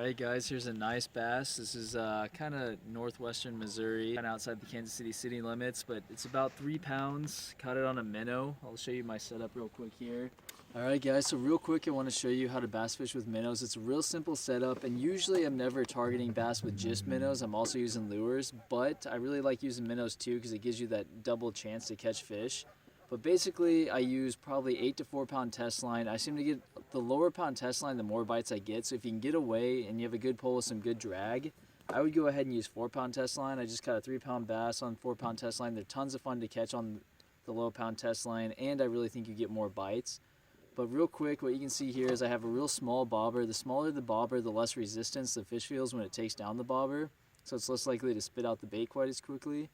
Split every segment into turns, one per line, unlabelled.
Alright guys, here's a nice bass. This is kind of northwestern Missouri, kind of outside the Kansas City limits, but it's about 3 pounds. Caught it on a minnow. I'll show you my setup real quick here. Alright guys, so real quick I want to show you how to bass fish with minnows. It's a real simple setup, and usually I'm never targeting bass with just minnows. I'm also using lures, but I really like using minnows too because it gives you that double chance to catch fish. But basically, I use probably 8 to 4 pound test line. I seem to get the lower pound test line, the more bites I get. So if you can get away and you have a good pull with some good drag, I would go ahead and use 4 pound test line. I just caught a 3 pound bass on 4 pound test line. They're tons of fun to catch on the low pound test line, and I really think you get more bites. But real quick, what you can see here is I have a real small bobber. The smaller the bobber, the less resistance the fish feels when it takes down the bobber. So it's less likely to spit out the bait quite as quickly.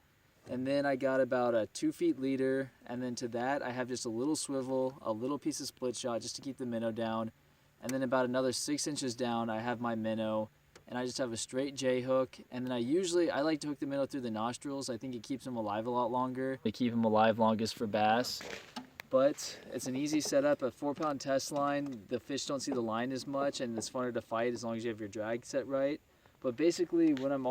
And then I got about a 2 feet leader, and then to that I have just a little swivel, a little piece of split shot just to keep the minnow down, and then about another 6 inches down I have my minnow, and I just have a straight J hook. And then I like to hook the minnow through the nostrils. I think it keeps them alive a lot longer. They keep them alive longest for bass. But it's an easy setup, a 4 pound test line. The fish don't see the line as much, and it's funner to fight as long as you have your drag set right. But basically, when I'm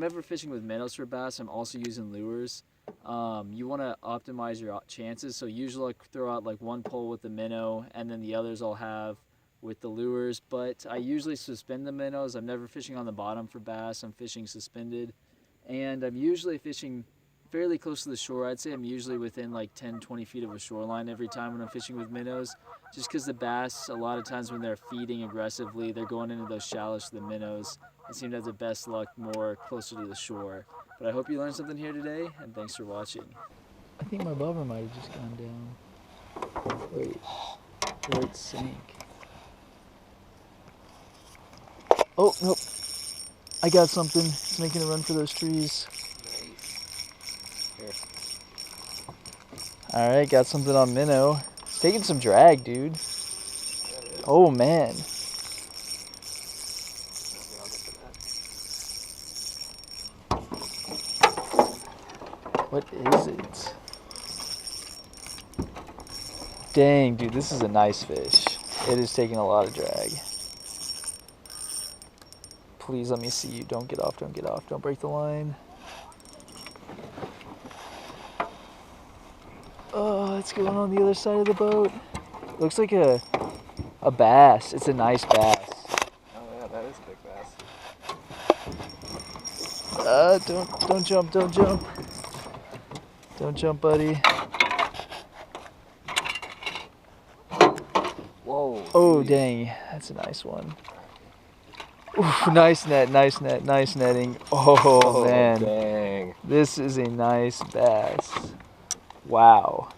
ever fishing with minnows for bass, I'm also using lures. You want to optimize your chances. So usually I throw out like one pole with the minnow, and then the others I'll have with the lures. But I usually suspend the minnows. I'm never fishing on the bottom for bass. I'm fishing suspended. And I'm usually fishing fairly close to the shore. I'd say I'm usually within like 10-20 feet of a shoreline every time when I'm fishing with minnows, just because the bass, a lot of times when they're feeding aggressively, they're going into those shallows to the minnows. I seem to have the best luck more closer to the shore. But I hope you learned something here today, and thanks for watching. I think my bobber might have just gone down. Wait, or it sank. Oh, nope. I got something. It's making a run for those trees. Alright, got something on minnow. It's taking some drag, dude. Oh, man. What is it? Dang, dude, this is a nice fish. It is taking a lot of drag. Please let me see you. Don't get off, don't get off. Don't break the line. Oh, it's going on the other side of the boat. Looks like a bass. It's a nice bass.
Oh yeah, that is a big bass.
Don't jump, don't jump. Don't jump, buddy.
Whoa.
Oh,
geez.
dang. That's a nice one. Oof, nice net, nice net, nice netting. Oh, man.
Dang.
This is a nice bass. Wow.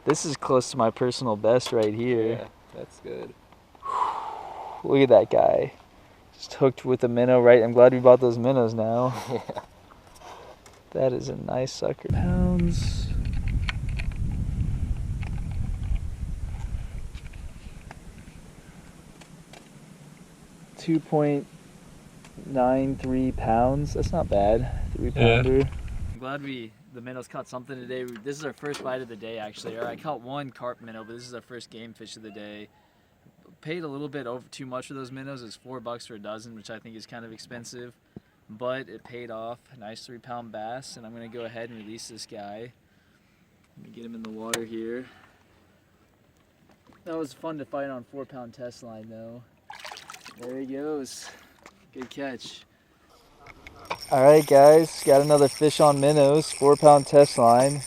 This is close to my personal best right here.
Yeah, that's good.
Look at that guy. Just hooked with a minnow, right? I'm glad we bought those minnows now.
Yeah.
That is a nice sucker. Pounds. .93 pounds. That's not bad. 3 pounder. Yeah. I'm glad the minnows caught something today. This is our first bite of the day, actually. I caught one carp minnow, but this is our first game fish of the day. Paid a little bit over too much for those minnows. It's $4 for a dozen, which I think is kind of expensive, but it paid off. A nice 3 pound bass, and I'm gonna go ahead and release this guy. Let me get him in the water here. That was fun to fight on 4 pound test line though. There he goes. Good catch. All right, guys, got another fish on minnows, 4 pound test line.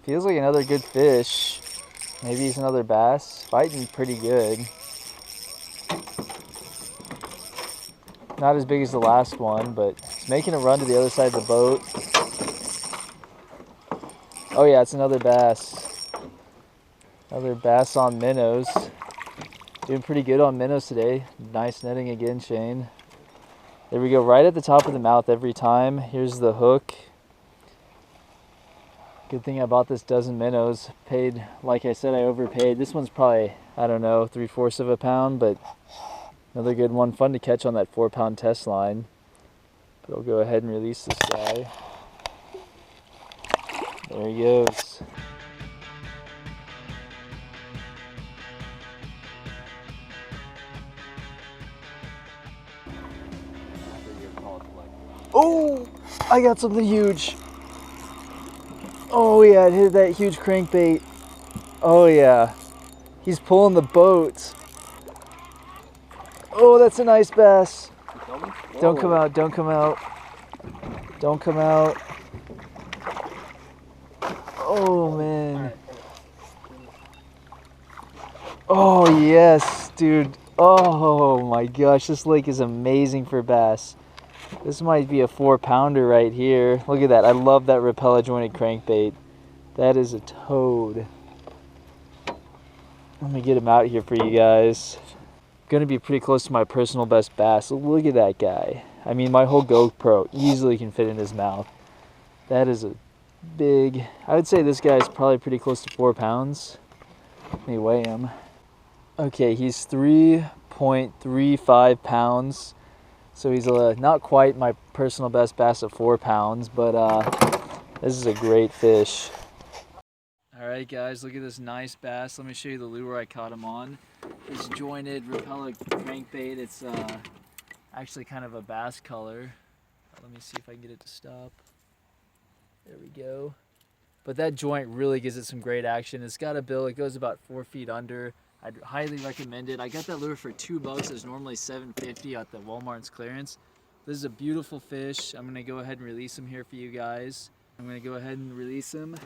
Feels like another good fish. Maybe he's another bass. Fighting pretty good. Not as big as the last one, but it's making a run to the other side of the boat. Oh yeah, it's another bass. Another bass on minnows. Doing pretty good on minnows today. Nice netting again, Shane. There we go, right at the top of the mouth every time. Here's the hook. Good thing I bought this dozen minnows. Paid, like I said, I overpaid. This one's probably, I don't know, 3/4 of a pound, but another good one. Fun to catch on that 4 pound test line. But I'll go ahead and release this guy. There he goes. Oh, I got something huge. Oh yeah, it hit that huge crankbait. Oh yeah, he's pulling the boat. Oh, that's a nice bass. Don't come out, don't come out. Don't come out. Oh man. Oh yes, dude. Oh my gosh, this lake is amazing for bass. This might be a 4-pounder right here. Look at that. I love that rappella jointed crankbait. That is a toad. Let me get him out here for you guys. Gonna be pretty close to my personal best bass. Look at that guy. I mean, my whole GoPro easily can fit in his mouth. That is a big, I would say this guy's probably pretty close to 4 pounds. Let me weigh him. Okay, he's 3.35 pounds. So he's not quite my personal best bass at 4 pounds, but this is a great fish. All right, guys, look at this nice bass. Let me show you the lure I caught him on. This jointed rappella crankbait. It's actually kind of a bass color. Let me see if I can get it to stop. There we go. But that joint really gives it some great action. It's got a bill. It goes about 4 feet under. I'd highly recommend it. I got that lure for $2. It's normally $7.50 at the Walmart's clearance. This is a beautiful fish. I'm gonna go ahead and release him here for you guys. I'm gonna go ahead and release him,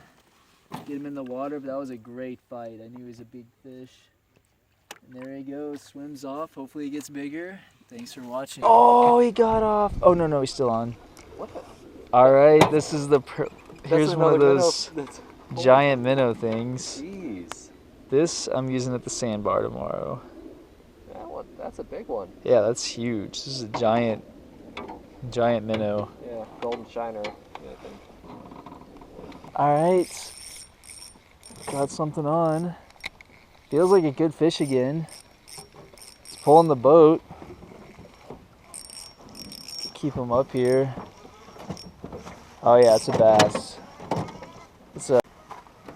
get him in the water. But that was a great fight. I knew he was a big fish. And there he goes, swims off. Hopefully he gets bigger. Thanks for watching. Oh, he got off. Oh no, he's still on.
What the?
All right, this is the. Here's one of those giant minnow things.
Jeez.
This I'm using at the sandbar tomorrow.
That's a big one.
Yeah, that's huge. This is a giant minnow.
Yeah, golden shiner. Yeah, I think.
All right, got something on. Feels like a good fish again. It's pulling the boat. Keep him up here. Oh yeah, it's a bass. It's a.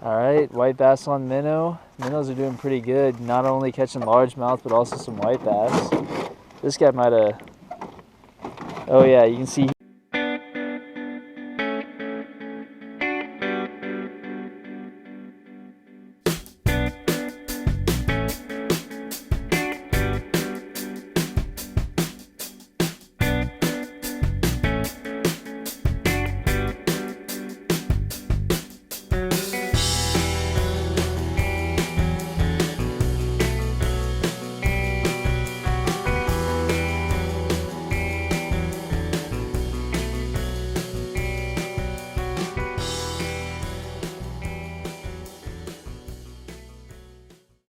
All right, white bass on minnow. Minnows are doing pretty good. Not only catching largemouth, but also some white bass. This guy might have. Oh yeah, you can see